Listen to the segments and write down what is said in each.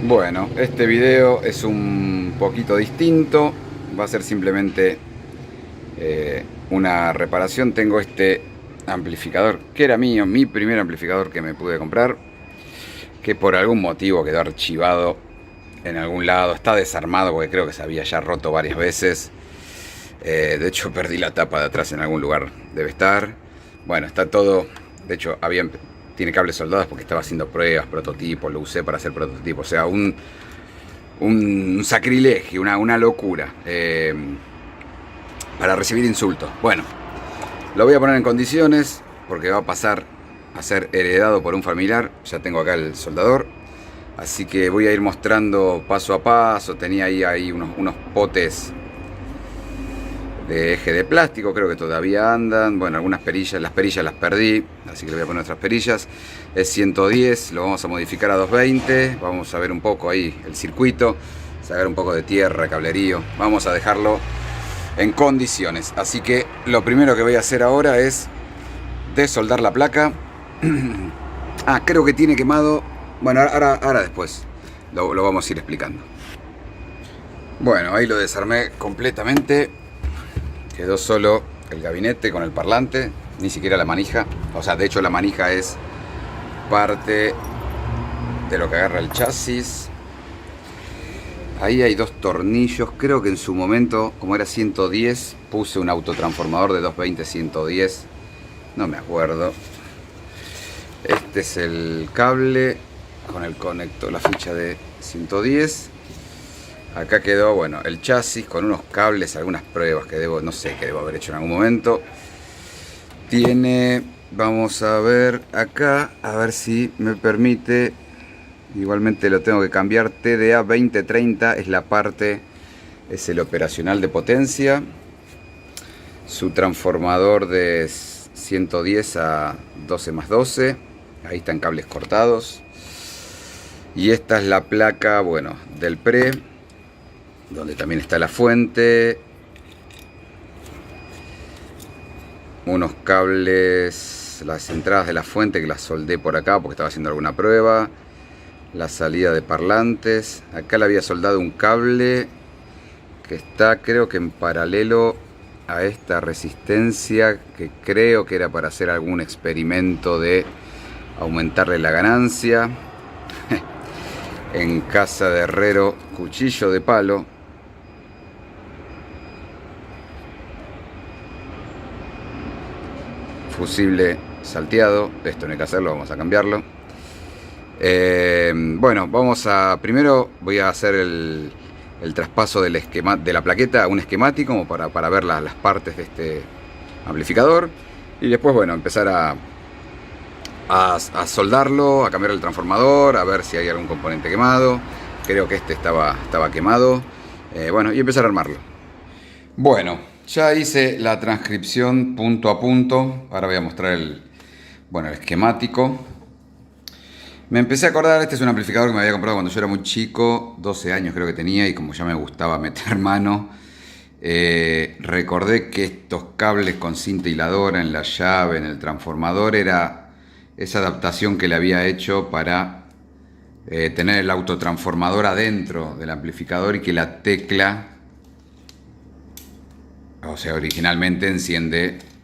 Bueno, este video es un poquito distinto. Va a ser simplemente una reparación. Tengo este amplificador que era mío, mi primer amplificador que me pude comprar, que por algún motivo quedó archivado en algún lado. Está desarmado porque creo que se había ya roto varias veces. De hecho perdí la tapa de atrás en algún lugar. Debe estar. Bueno, está todo. De hecho tiene cables soldados porque estaba haciendo pruebas, prototipos. Lo usé para hacer prototipos. O sea, un sacrilegio, una locura. Para recibir insultos. Bueno, lo voy a poner en condiciones porque va a pasar a ser heredado por un familiar. Ya tengo acá el soldador. Así que voy a ir mostrando paso a paso. Tenía ahí unos potes de eje de plástico, creo que todavía andan. Bueno, algunas perillas, las perillas las perdí, así que le voy a poner otras perillas. Es 110, lo vamos a modificar a 220. Vamos a ver un poco ahí el circuito, sacar un poco de tierra, cablerío. Vamos a dejarlo en condiciones. Así que lo primero que voy a hacer ahora es desoldar la placa. Creo que tiene quemado. Bueno, ahora después lo vamos a ir explicando. Bueno, ahí lo desarmé completamente. Quedó solo el gabinete con el parlante, ni siquiera la manija. O sea, de hecho la manija es parte de lo que agarra el chasis. Ahí hay dos tornillos. Creo que en su momento, como era 110, puse un autotransformador de 220-110. No me acuerdo. Este es el cable con el conector, la ficha de 110. Acá quedó, bueno, el chasis con unos cables, algunas pruebas que no sé, que debo haber hecho en algún momento. Tiene, vamos a ver acá, a ver si me permite. Igualmente lo tengo que cambiar. TDA 2030 es la parte, es el operacional de potencia. Su transformador de 110 a 12+12. Ahí están cables cortados. Y esta es la placa, bueno, del pre, donde también está la fuente, unos cables, las entradas de la fuente que las soldé por acá porque estaba haciendo alguna prueba, la salida de parlantes. Acá le había soldado un cable que está, creo que en paralelo a esta resistencia, que creo que era para hacer algún experimento de aumentarle la ganancia. En casa de herrero, cuchillo de palo. Fusible salteado. Esto no hay que hacerlo, vamos a cambiarlo. Bueno, primero voy a hacer el traspaso del esquema, de la plaqueta a un esquemático como para ver las partes de este amplificador. Y después, bueno, empezar a soldarlo, a cambiar el transformador, a ver si hay algún componente quemado. Creo que este estaba quemado. Bueno, y empezar a armarlo. Bueno, ya hice la transcripción punto a punto. Ahora voy a mostrar el esquemático. Me empecé a acordar, este es un amplificador que me había comprado cuando yo era muy chico, 12 años creo que tenía, y como ya me gustaba meter mano, recordé que estos cables con cinta hiladora en la llave, en el transformador, era esa adaptación que le había hecho para tener el autotransformador adentro del amplificador y que la tecla, o sea, originalmente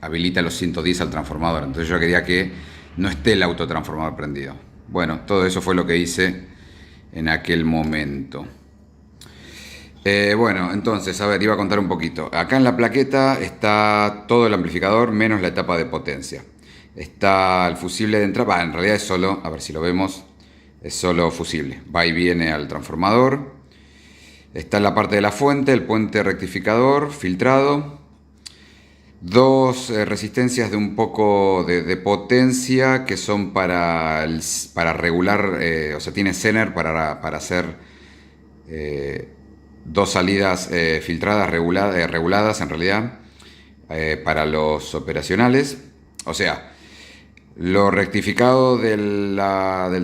habilita los 110 al transformador. Entonces yo quería que no esté el autotransformador prendido. Bueno, todo eso fue lo que hice en aquel momento. Bueno, entonces, a ver, iba a contar un poquito. Acá en la plaqueta está todo el amplificador menos la etapa de potencia. Está el fusible de entrada, en realidad es solo, a ver si lo vemos, es solo fusible. Va y viene al transformador. Está en la parte de la fuente, el puente rectificador, filtrado. Dos resistencias de un poco de potencia que son para regular, o sea, tiene Zener para hacer dos salidas filtradas, reguladas en realidad, para los operacionales. O sea, lo rectificado del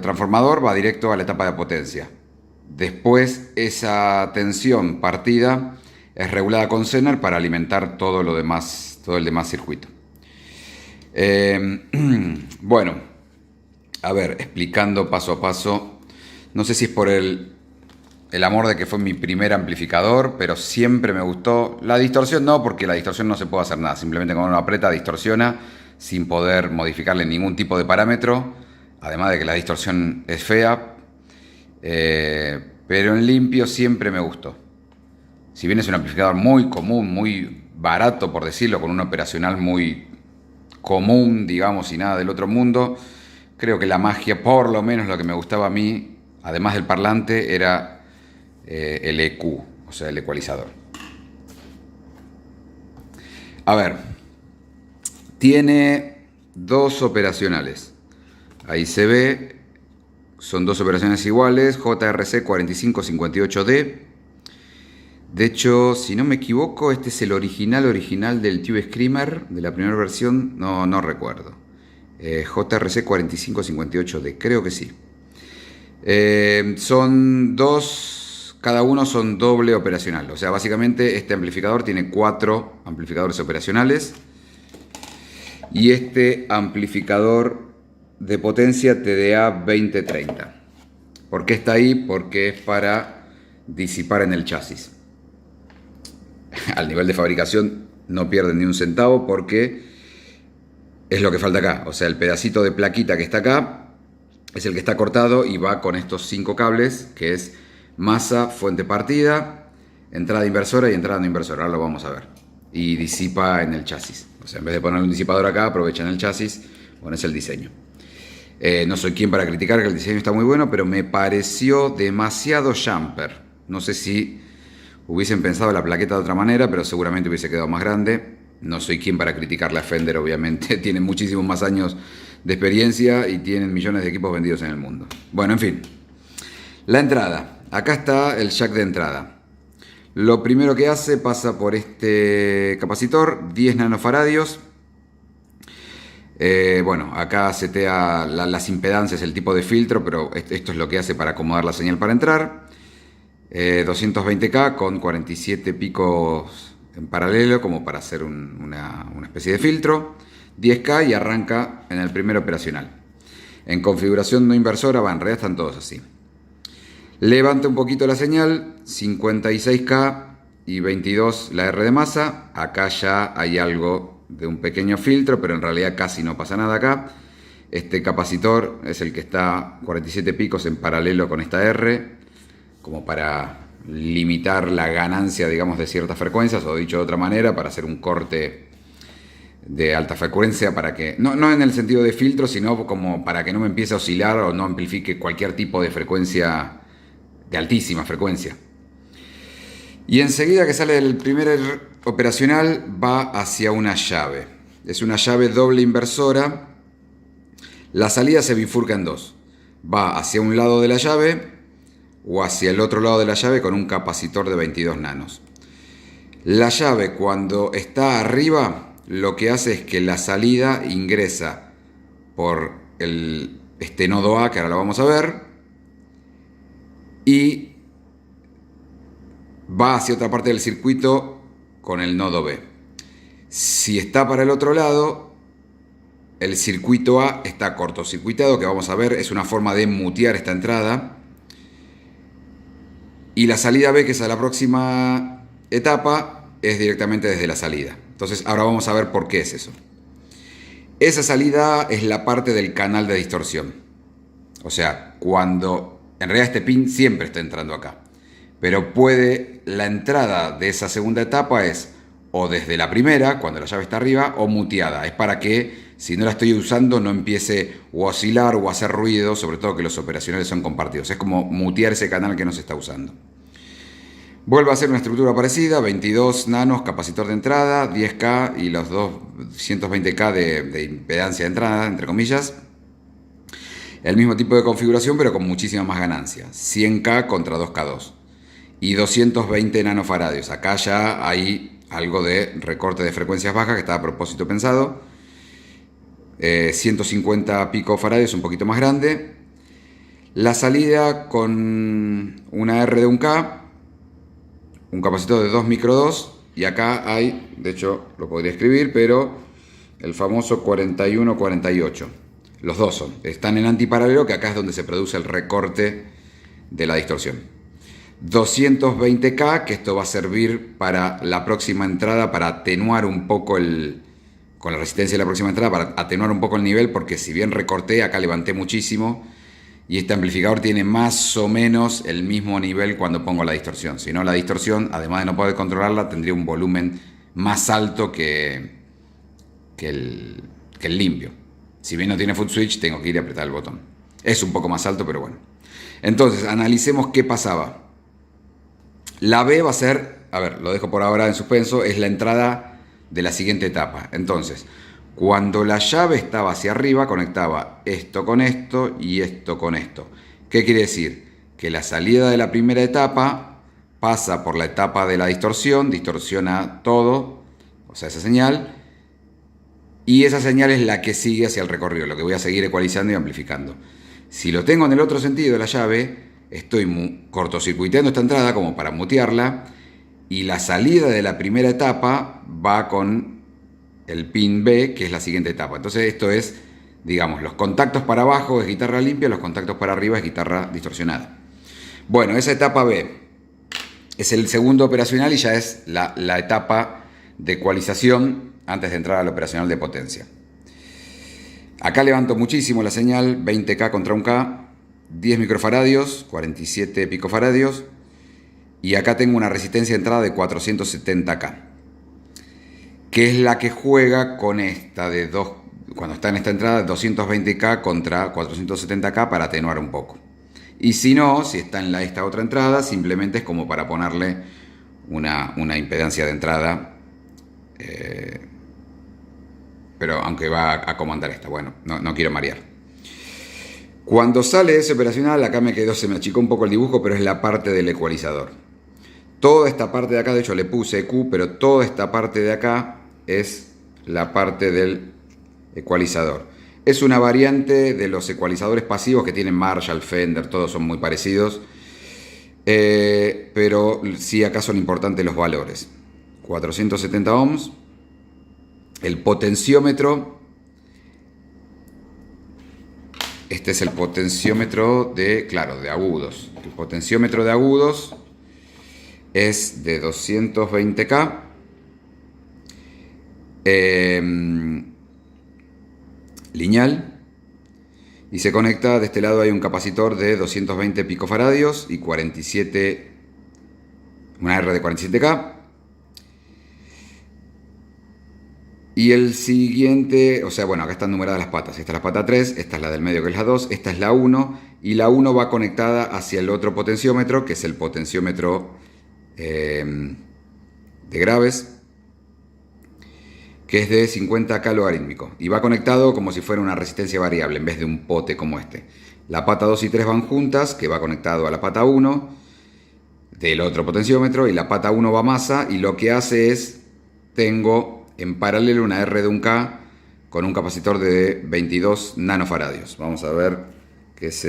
transformador va directo a la etapa de potencia. Después esa tensión partida es regulada con Zener para alimentar todo el demás circuito. Bueno, a ver, explicando paso a paso. No sé si es por el el amor de que fue mi primer amplificador, pero siempre me gustó. La distorsión no, porque la distorsión no se puede hacer nada. Simplemente cuando uno aprieta, distorsiona sin poder modificarle ningún tipo de parámetro. Además de que la distorsión es fea. Pero en limpio siempre me gustó. Si bien es un amplificador muy común, muy barato por decirlo, con un operacional muy común, digamos, y nada del otro mundo, creo que la magia, por lo menos lo que me gustaba a mí, además del parlante, era el EQ, o sea, el ecualizador. A ver, tiene dos operacionales. Ahí se ve, son dos operaciones iguales, JRC 4558D. De hecho, si no me equivoco, este es el original del Tube Screamer, de la primera versión, no recuerdo. JRC 4558D, creo que sí. Son dos, cada uno son doble operacional. O sea, básicamente este amplificador tiene 4 amplificadores operacionales. Y este amplificador de potencia TDA 2030. ¿Por qué está ahí? Porque es para disipar en el chasis. Al nivel de fabricación no pierden ni un centavo porque es lo que falta acá. O sea, el pedacito de plaquita que está acá es el que está cortado y va con estos 5 cables, que es masa, fuente partida, entrada inversora y entrada no inversora. Ahora lo vamos a ver. Y disipa en el chasis. O sea, en vez de poner un disipador acá, aprovechan el chasis, pones el diseño. No soy quien para criticar que el diseño está muy bueno, pero me pareció demasiado jumper. No sé si hubiesen pensado la plaqueta de otra manera, pero seguramente hubiese quedado más grande. No soy quien para criticarle a Fender, obviamente. Tienen muchísimos más años de experiencia y tienen millones de equipos vendidos en el mundo. Bueno, en fin. La entrada. Acá está el jack de entrada. Lo primero que hace, pasa por este capacitor, 10 nanofaradios. Bueno, acá setea las impedancias, el tipo de filtro, pero esto es lo que hace para acomodar la señal para entrar. 220K con 47 picos en paralelo, como para hacer una especie de filtro. 10K y arranca en el primer operacional. En configuración no inversora, en realidad están todos así. Levanta un poquito la señal, 56K y 22 la R de masa. Acá ya hay algo de un pequeño filtro, pero en realidad casi no pasa nada acá. Este capacitor es el que está 47 picos en paralelo con esta R, como para limitar la ganancia, digamos, de ciertas frecuencias, o dicho de otra manera, para hacer un corte de alta frecuencia, para que, no en el sentido de filtro, sino como para que no me empiece a oscilar o no amplifique cualquier tipo de frecuencia, de altísima frecuencia. Y enseguida que sale del primer operacional va hacia una llave. Es una llave doble inversora. La salida se bifurca en dos. Va hacia un lado de la llave o hacia el otro lado de la llave con un capacitor de 22 nanos. La llave, cuando está arriba, lo que hace es que la salida ingresa por este nodo A, que ahora lo vamos a ver, y va hacia otra parte del circuito con el nodo B. Si está para el otro lado, el circuito A está cortocircuitado, que vamos a ver, es una forma de mutear esta entrada. Y la salida B, que es a la próxima etapa, es directamente desde la salida. Entonces ahora vamos a ver por qué es eso. Esa salida es la parte del canal de distorsión. O sea, cuando en realidad este pin siempre está entrando acá. Pero la entrada de esa segunda etapa es o desde la primera, cuando la llave está arriba, o muteada. Es para que, si no la estoy usando, no empiece o a oscilar o a hacer ruido, sobre todo que los operacionales son compartidos. Es como mutear ese canal que no se está usando. Vuelve a ser una estructura parecida, 22 nanos, capacitor de entrada, 10K y los 120K de impedancia de entrada, entre comillas. El mismo tipo de configuración, pero con muchísima más ganancia. 100K contra 2K2. Y 220 nanofaradios. Acá ya hay algo de recorte de frecuencias bajas que está a propósito pensado. 150 picofaradios, un poquito más grande. La salida con una R de 1K, un capacitor de 2 micro 2, y acá hay, de hecho lo podría escribir, pero el famoso 4148. Los dos están en antiparalelo, que acá es donde se produce el recorte de la distorsión. 220K, que esto va a servir para la próxima entrada, para atenuar un poco con la resistencia de la próxima entrada, para atenuar un poco el nivel, porque si bien recorté, acá levanté muchísimo, y este amplificador tiene más o menos el mismo nivel cuando pongo la distorsión. Si no, la distorsión, además de no poder controlarla, tendría un volumen más alto que el limpio. Si bien no tiene foot switch, tengo que ir a apretar el botón. Es un poco más alto, pero bueno. Entonces, analicemos qué pasaba. La B va a ser, a ver, lo dejo por ahora en suspenso, es la entrada de la siguiente etapa. Entonces, cuando la llave estaba hacia arriba, conectaba esto con esto y esto con esto. ¿Qué quiere decir? Que la salida de la primera etapa pasa por la etapa de la distorsión, distorsiona todo, o sea, esa señal, y esa señal es la que sigue hacia el recorrido, lo que voy a seguir ecualizando y amplificando. Si lo tengo en el otro sentido de la llave, estoy cortocircuiteando esta entrada como para mutearla, y la salida de la primera etapa va con el pin B, que es la siguiente etapa. Entonces esto es, digamos, los contactos para abajo es guitarra limpia, los contactos para arriba es guitarra distorsionada. Bueno, esa etapa B es el segundo operacional y ya es la etapa de ecualización antes de entrar al operacional de potencia. Acá levanto muchísimo la señal, 20K contra 1K, 10 microfaradios, 47 picofaradios, y acá tengo una resistencia de entrada de 470K, que es la que juega con esta de 2, cuando está en esta entrada, 220K contra 470K para atenuar un poco. Y si no, si está en esta otra entrada, simplemente es como para ponerle una impedancia de entrada, pero aunque va a comandar esta, bueno, no quiero marear. Cuando sale ese operacional, acá se me achicó un poco el dibujo, pero es la parte del ecualizador. Toda esta parte de acá, de hecho le puse EQ, pero toda esta parte de acá es la parte del ecualizador. Es una variante de los ecualizadores pasivos que tienen Marshall, Fender, todos son muy parecidos. Pero sí acá son importantes los valores. 470 ohms. El potenciómetro. Este es el potenciómetro de agudos. El potenciómetro de agudos es de 220K. Lineal. Y se conecta, de este lado hay un capacitor de 220 picofaradios y 47, una R de 47K. Y el siguiente, o sea, bueno, acá están numeradas las patas. Esta es la pata 3, esta es la del medio que es la 2, esta es la 1. Y la 1 va conectada hacia el otro potenciómetro, que es el potenciómetro de graves, que es de 50K logarítmico. Y va conectado como si fuera una resistencia variable, en vez de un pote como este. La pata 2 y 3 van juntas, que va conectado a la pata 1 del otro potenciómetro. Y la pata 1 va masa, y lo que hace es, tengo en paralelo una R de 1K con un capacitor de 22 nanofaradios. Vamos a ver qué es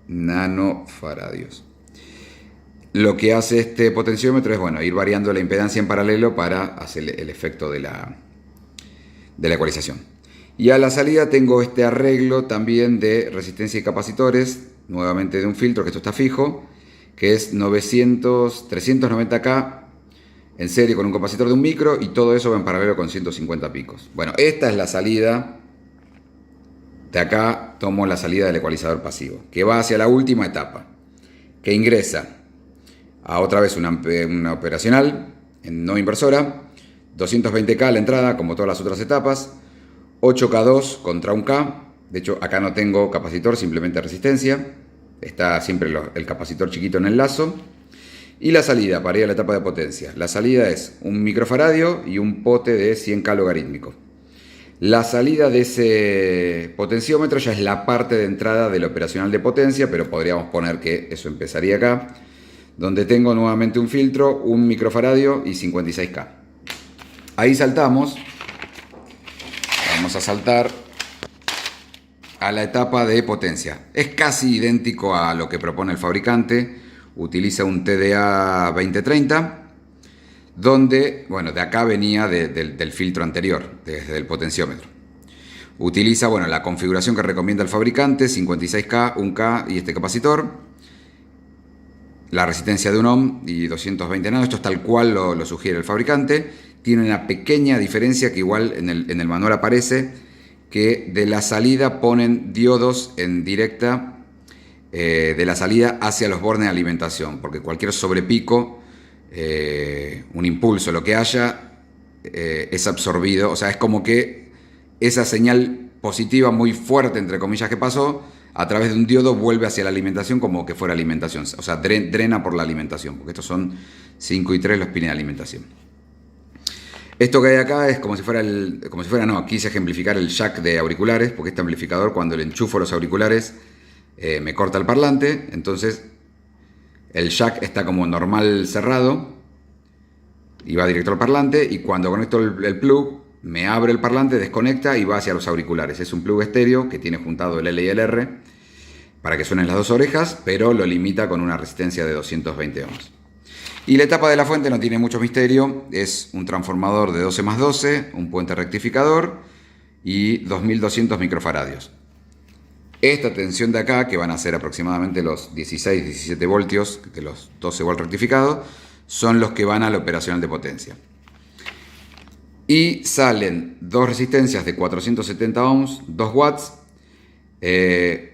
nanofaradios. Lo que hace este potenciómetro es, bueno, ir variando la impedancia en paralelo para hacer el efecto de la ecualización. Y a la salida tengo este arreglo también de resistencia y capacitores, nuevamente de un filtro, que esto está fijo, que es 390K en serie con un capacitor de 1 micro, y todo eso va en paralelo con 150 picos. Bueno, esta es la salida. De acá tomo la salida del ecualizador pasivo, que va hacia la última etapa, que ingresa a otra vez una operacional en no inversora, 220K la entrada, como todas las otras etapas, 8K2 contra 1K. De hecho, acá no tengo capacitor, simplemente resistencia. Está siempre el capacitor chiquito en el lazo. Y la salida, para ir a la etapa de potencia. La salida es un microfaradio y un pote de 100K logarítmico. La salida de ese potenciómetro ya es la parte de entrada del operacional de potencia, pero podríamos poner que eso empezaría acá, donde tengo nuevamente un filtro, un microfaradio y 56K. Ahí saltamos. Vamos a saltar a la etapa de potencia. Es casi idéntico a lo que propone el fabricante. Utiliza un TDA 2030, donde, bueno, de acá venía del filtro anterior, desde el potenciómetro. Utiliza, bueno, la configuración que recomienda el fabricante, 56K, 1K y este capacitor. la resistencia de 1 ohm y 220 nano. Esto es tal cual lo sugiere el fabricante. Tiene una pequeña diferencia que igual en el manual aparece, que de la salida ponen diodos en directa de la salida hacia los bornes de alimentación, porque cualquier sobrepico, un impulso, lo que haya, es absorbido. O sea, es como que esa señal positiva muy fuerte, entre comillas, que pasó, a través de un diodo vuelve hacia la alimentación como que fuera alimentación. O sea, drena por la alimentación, porque estos son 5 y 3 los pines de alimentación. Esto que hay acá es como si fuera no, quise ejemplificar el jack de auriculares, porque este amplificador, cuando le enchufo los auriculares, me corta el parlante. Entonces el jack está como normal cerrado y va directo al parlante, y cuando conecto el plug me abre el parlante, desconecta y va hacia los auriculares. Es un plug estéreo que tiene juntado el L y el R para que suenen las dos orejas, pero lo limita con una resistencia de 220 ohms. Y la etapa de la fuente no tiene mucho misterio, es un transformador de 12+12, un puente rectificador y 2200 microfaradios. Esta tensión de acá, que van a ser aproximadamente los 16-17 voltios de los 12 volts rectificados, son los que van a la operacional de potencia. Y salen dos resistencias de 470 ohms, 2 watts,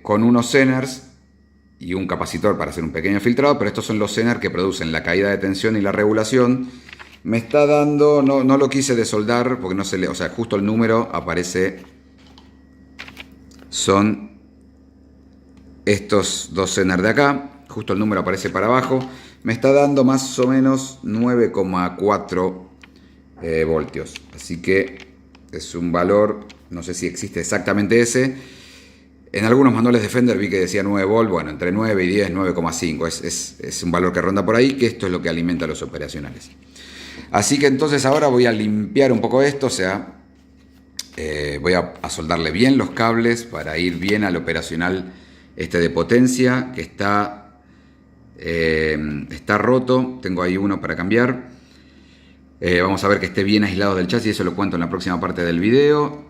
con unos Zeners y un capacitor para hacer un pequeño filtrado, pero estos son los Zener que producen la caída de tensión y la regulación. Me está dando, no lo quise desoldar porque no se le, o sea, justo el número aparece, son estos dos Zener de acá, justo el número aparece para abajo. Me está dando más o menos 9,4 voltios, así que es un valor, no sé si existe exactamente ese. En algunos manuales de Fender vi que decía 9 volt, bueno, entre 9 y 10, 9,5, es un valor que ronda por ahí, que esto es lo que alimenta a los operacionales. Así que entonces ahora voy a limpiar un poco esto, o sea, voy a soldarle bien los cables para ir bien al operacional de potencia, que está roto. Tengo ahí uno para cambiar. Vamos a ver que esté bien aislado del chasis, eso lo cuento en la próxima parte del video.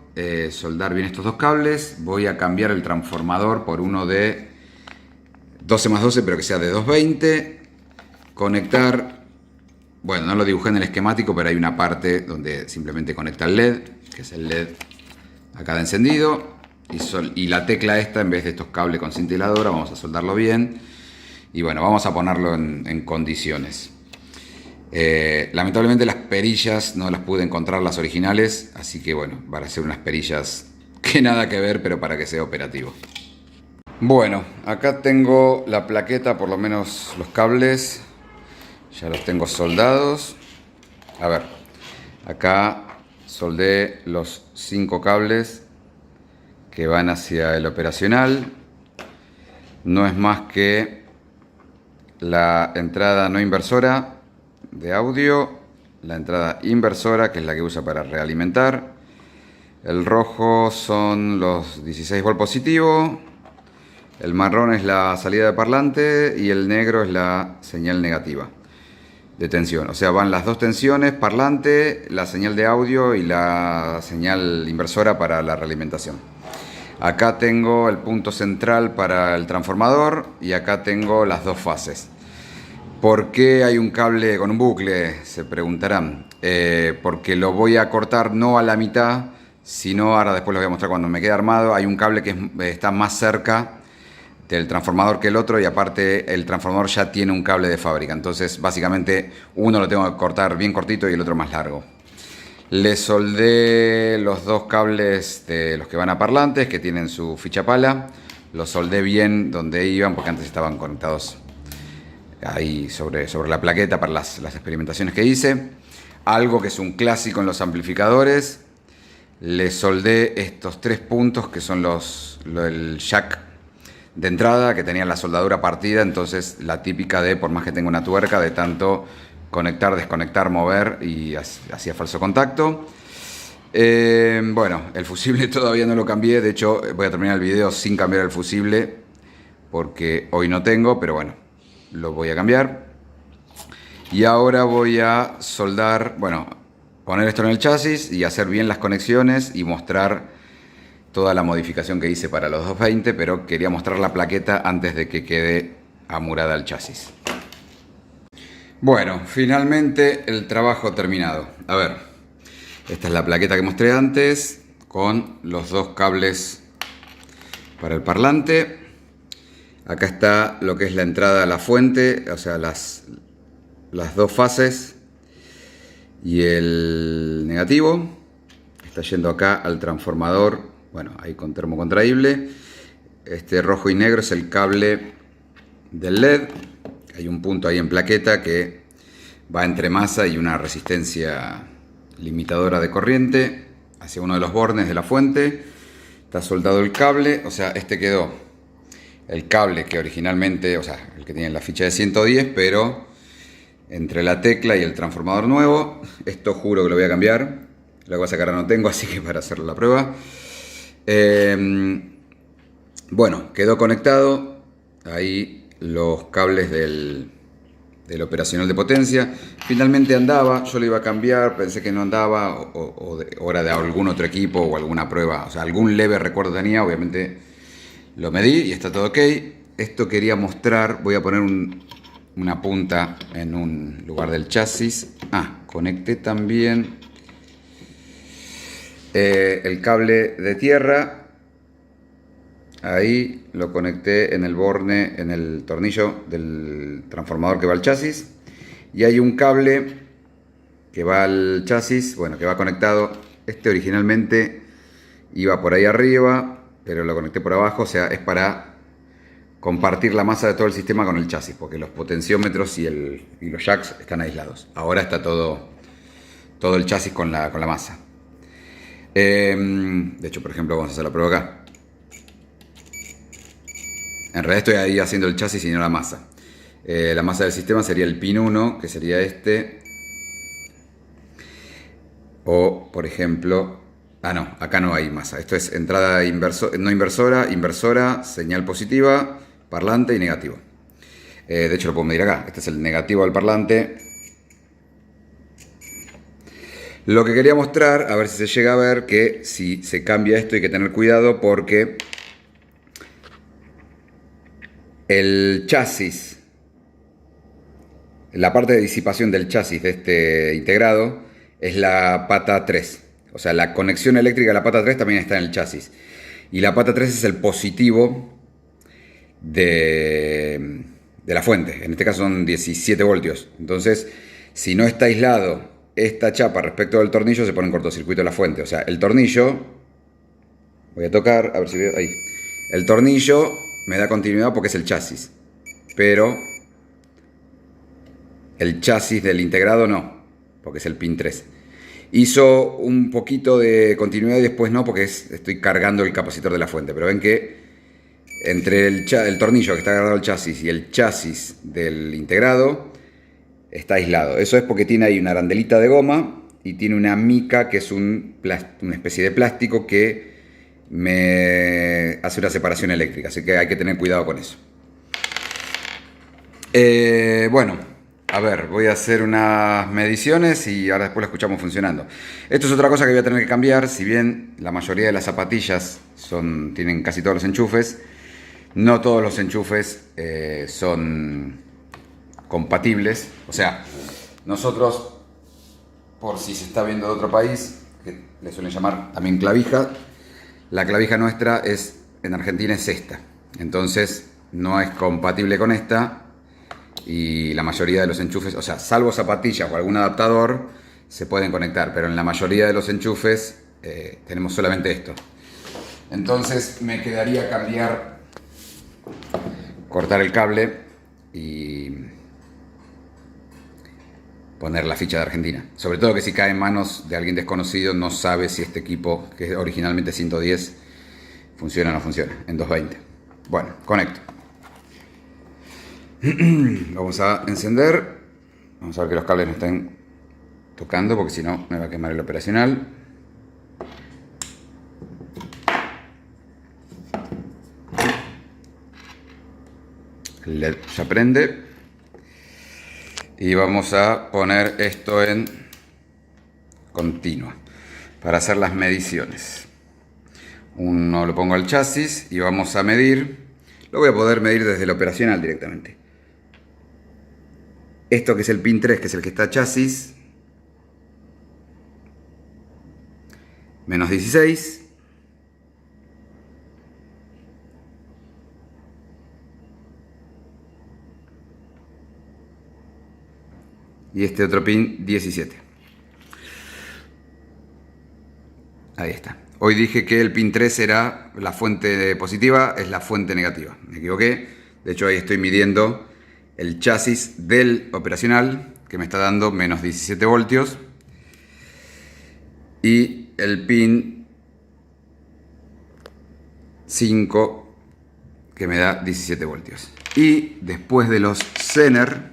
Soldar bien estos dos cables. Voy a cambiar el transformador por uno de 12+12, pero que sea de 220. Conectar, bueno, no lo dibujé en el esquemático, pero hay una parte donde simplemente conecta el LED, que es el LED acá de encendido, y la tecla esta, en vez de estos cables con cintiladora, vamos a soldarlo bien. Y bueno, vamos a ponerlo en condiciones. Lamentablemente las perillas no las pude encontrar, las originales, así que bueno, van a ser unas perillas que nada que ver, pero para que sea operativo. Bueno, acá tengo la plaqueta, por lo menos los cables, ya los tengo soldados. A ver, acá soldé los 5 cables que van hacia el operacional. No es más que la entrada no inversora de audio, la entrada inversora, que es la que usa para realimentar. El rojo son los 16 volt positivo, el marrón es la salida de parlante y el negro es la señal negativa de tensión. O sea, van las dos tensiones, parlante, la señal de audio y la señal inversora para la realimentación. Acá tengo el punto central para el transformador y acá tengo las dos fases. ¿Por qué hay un cable con un bucle? Se preguntarán. Porque lo voy a cortar no a la mitad, sino, ahora después lo voy a mostrar cuando me quede armado. Hay un cable que está más cerca del transformador que el otro, y aparte el transformador ya tiene un cable de fábrica. Entonces básicamente uno lo tengo que cortar bien cortito y el otro más largo. Le soldé los dos cables de los que van a parlantes, que tienen su ficha pala. Los soldé bien donde iban, porque antes estaban conectados ahí sobre la plaqueta para las experimentaciones que hice. Algo que es un clásico en los amplificadores. Le soldé estos 3 puntos que son el jack de entrada, que tenían la soldadura partida. Entonces la típica de, por más que tenga una tuerca, de tanto conectar, desconectar, mover, y hacía falso contacto. Bueno, el fusible todavía no lo cambié. De hecho voy a terminar el video sin cambiar el fusible, porque hoy no tengo, pero bueno, lo voy a cambiar. Y ahora voy a soldar, bueno, poner esto en el chasis y hacer bien las conexiones y mostrar toda la modificación que hice para los 220, pero quería mostrar la plaqueta antes de que quede amurada el chasis. Bueno, finalmente el trabajo terminado. A ver, esta es la plaqueta que mostré antes con los dos cables para el parlante. Acá está lo que es la entrada a la fuente, o sea, las dos fases y el negativo. Está yendo acá al transformador, bueno, ahí con termocontraíble. Este rojo y negro es el cable del LED. Hay un punto ahí en plaqueta que va entre masa y una resistencia limitadora de corriente hacia uno de los bornes de la fuente. Está soldado el cable, o sea, este quedó el cable que originalmente, o sea, el que tiene la ficha de 110, pero entre la tecla y el transformador nuevo. Esto juro que lo voy a cambiar. Lo que pasa es que ahora no tengo, así que para hacer la prueba. Bueno, quedó conectado ahí los cables del operacional de potencia. Finalmente andaba, yo lo iba a cambiar, pensé que no andaba, o era de algún otro equipo o alguna prueba, o sea, algún leve recuerdo tenía, obviamente lo medí y está todo ok. Esto quería mostrar, voy a poner una punta en un lugar del chasis. Conecté también el cable de tierra. Ahí lo conecté en el borne, en el tornillo del transformador que va al chasis. Y hay un cable que va al chasis, bueno, que va conectado. Este originalmente iba por ahí arriba, pero lo conecté por abajo, o sea, es para compartir la masa de todo el sistema con el chasis, porque los potenciómetros y los jacks están aislados. Ahora está todo el chasis con la masa. De hecho, por ejemplo, vamos a hacer la prueba acá. En realidad estoy ahí haciendo el chasis y no la masa. La masa del sistema sería el pin 1, que sería este. O, por ejemplo... no, acá no hay masa. Esto es entrada no inversora, señal positiva, parlante y negativo. De hecho lo puedo medir acá. Este es el negativo del parlante. Lo que quería mostrar, a ver si se llega a ver, que si se cambia esto hay que tener cuidado porque el chasis, la parte de disipación del chasis de este integrado es la pata 3. O sea, la conexión eléctrica de la pata 3 también está en el chasis. Y la pata 3 es el positivo de la fuente. En este caso son 17 voltios. Entonces, si no está aislado esta chapa respecto del tornillo, se pone en cortocircuito la fuente. O sea, el tornillo, voy a tocar, a ver si veo, ahí. El tornillo me da continuidad porque es el chasis, pero el chasis del integrado no, porque es el pin 3. Hizo un poquito de continuidad y después no, porque estoy cargando el capacitor de la fuente. Pero ven que entre el tornillo que está agarrado al chasis y el chasis del integrado está aislado. Eso es porque tiene ahí una arandelita de goma y tiene una mica que es una especie de plástico que me hace una separación eléctrica, así que hay que tener cuidado con eso. Bueno, a ver, voy a hacer unas mediciones y ahora después lo escuchamos funcionando. Esto es otra cosa que voy a tener que cambiar. Si bien la mayoría de las zapatillas tienen casi todos los enchufes, no todos los enchufes son compatibles. O sea, nosotros, por si se está viendo de otro país, que le suelen llamar también clavija, la clavija nuestra en Argentina es esta. Entonces no es compatible con esta y la mayoría de los enchufes, o sea, salvo zapatillas o algún adaptador, se pueden conectar, pero en la mayoría de los enchufes tenemos solamente esto. Entonces me quedaría cortar el cable y poner la ficha de Argentina. Sobre todo que si cae en manos de alguien desconocido, no sabe si este equipo, que es originalmente 110, funciona o no funciona en 220. Bueno, conecto. Vamos a encender. Vamos a ver que los cables no estén tocando, porque si no me va a quemar el operacional. El LED ya prende. Y vamos a poner esto en continua para hacer las mediciones. Uno lo pongo al chasis y vamos a medir. Lo voy a poder medir desde el operacional directamente. esto que es el pin 3, que es el que está chasis, menos 16. Y este otro pin 17. Ahí está. Hoy dije que el pin 3 era la fuente positiva, es la fuente negativa. Me equivoqué. De hecho, ahí estoy midiendo el chasis del operacional, que me está dando menos 17 voltios. Y el pin 5, que me da 17 voltios. Y después de los Zener,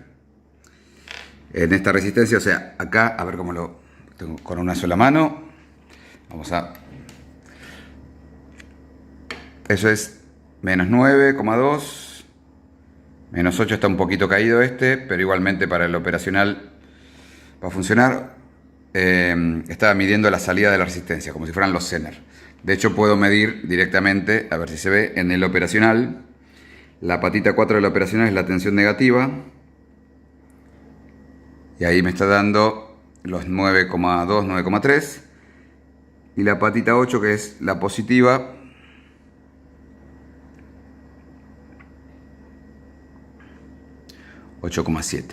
en esta resistencia, o sea, acá, a ver cómo lo tengo con una sola mano. Vamos a... Eso es menos 9,2. Menos 8 está un poquito caído este, pero igualmente para el operacional va a funcionar. Estaba midiendo la salida de la resistencia, como si fueran los Zener. De hecho, puedo medir directamente, a ver si se ve, en el operacional. La patita 4 del operacional es la tensión negativa. Y ahí me está dando los 9,2, 9,3. Y la patita 8, que es la positiva, $8,7.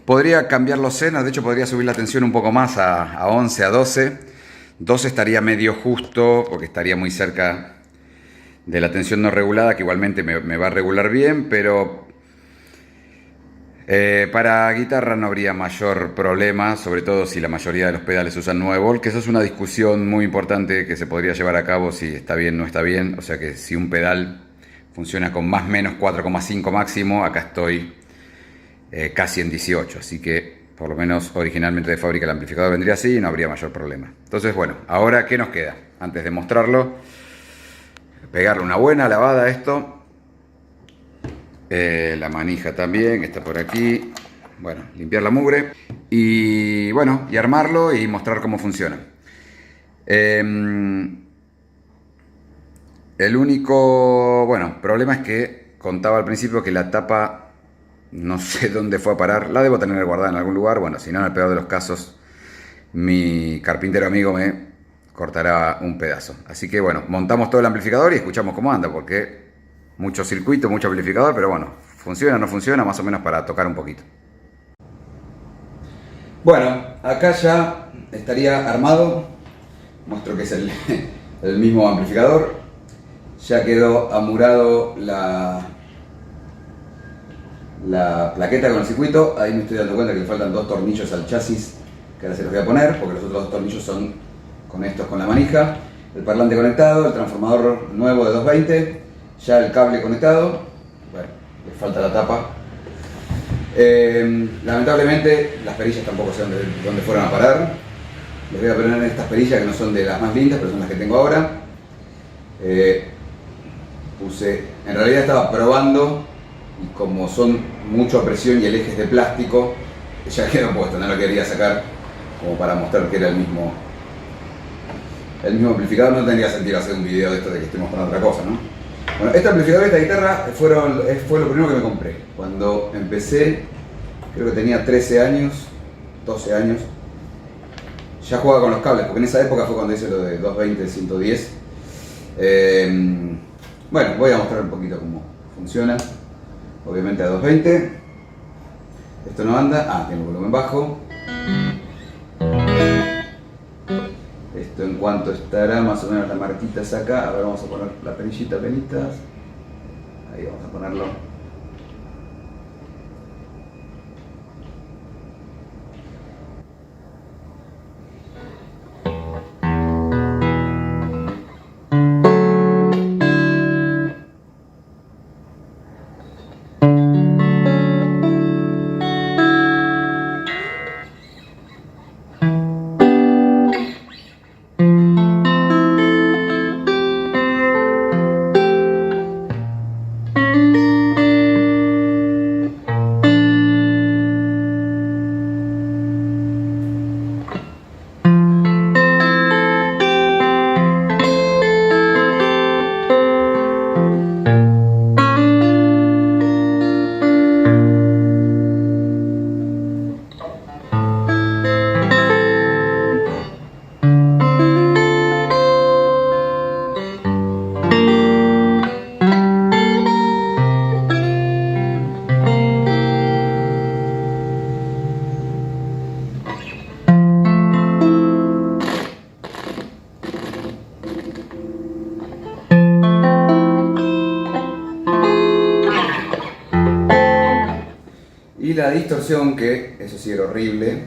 Podría cambiar los Zener, de hecho podría subir la tensión un poco más a 11, a 12. 12 estaría medio justo, porque estaría muy cerca de la tensión no regulada, que igualmente me va a regular bien, pero para guitarra no habría mayor problema, sobre todo si la mayoría de los pedales usan 9 volt, que eso es una discusión muy importante que se podría llevar a cabo si está bien o no está bien. O sea que si un pedal funciona con más o menos 4,5 máximo, acá estoy casi en 18, así que por lo menos originalmente de fábrica el amplificador vendría así y no habría mayor problema. Entonces, bueno, ahora ¿qué nos queda? Antes de mostrarlo, pegarle una buena lavada a esto. La manija también, que está por aquí. Bueno, limpiar la mugre. Y bueno, y armarlo y mostrar cómo funciona. El único, bueno, problema es que contaba al principio que la tapa no sé dónde fue a parar. La debo tener guardada en algún lugar. Bueno, si no, en el peor de los casos, mi carpintero amigo me cortará un pedazo. Así que bueno, montamos todo el amplificador y escuchamos cómo anda, porque mucho circuito, mucho amplificador, pero bueno, funciona o no funciona, más o menos para tocar un poquito. Bueno, acá ya estaría armado. Muestro que es el mismo amplificador. Ya quedó amurado la plaqueta con el circuito. Ahí me estoy dando cuenta que le faltan 2 tornillos al chasis, que ahora se los voy a poner, porque los otros 2 tornillos son con estos, con la manija. El parlante conectado, el transformador nuevo de 220, ya el cable conectado. Bueno, le falta la tapa. Lamentablemente las perillas tampoco sé dónde fueron a parar. Les voy a poner estas perillas que no son de las más lindas, pero son las que tengo ahora. En realidad estaba probando, y como son mucho a presión y el eje es de plástico, ya quedó puesto, no lo quería sacar como para mostrar que era el mismo amplificador. No tendría sentido hacer un video de esto de que estoy mostrando otra cosa, ¿no? Bueno, este amplificador y esta guitarra fue lo primero que me compré. Cuando empecé, creo que tenía 13 años, 12 años, ya jugaba con los cables, porque en esa época fue cuando hice lo de 220, 110. Bueno, voy a mostrar un poquito cómo funciona. Obviamente a 220. Esto no anda. Tengo volumen bajo. Esto en cuanto estará más o menos las marquitas acá. A ver, vamos a poner la perillita penitas. Ahí vamos a ponerlo. la distorsión, que eso sí era horrible.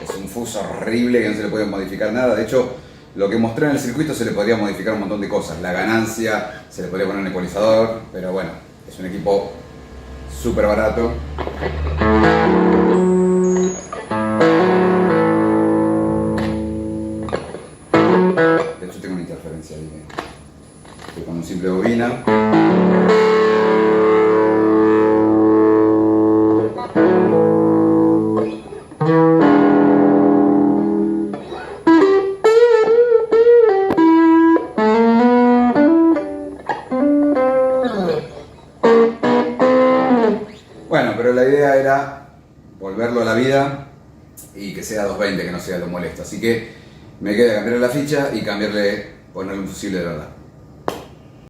Es un fuso horrible que no se le puede modificar nada. De hecho, lo que mostré en el circuito se le podría modificar un montón de cosas. La ganancia, se le podría poner un ecualizador, pero bueno, es un equipo súper barato. De hecho tengo una interferencia ahí que con un simple bobina. Bueno, pero la idea era volverlo a la vida y que sea 220, que no sea lo molesto. Así que me queda cambiar la ficha y ponerle un fusible de verdad.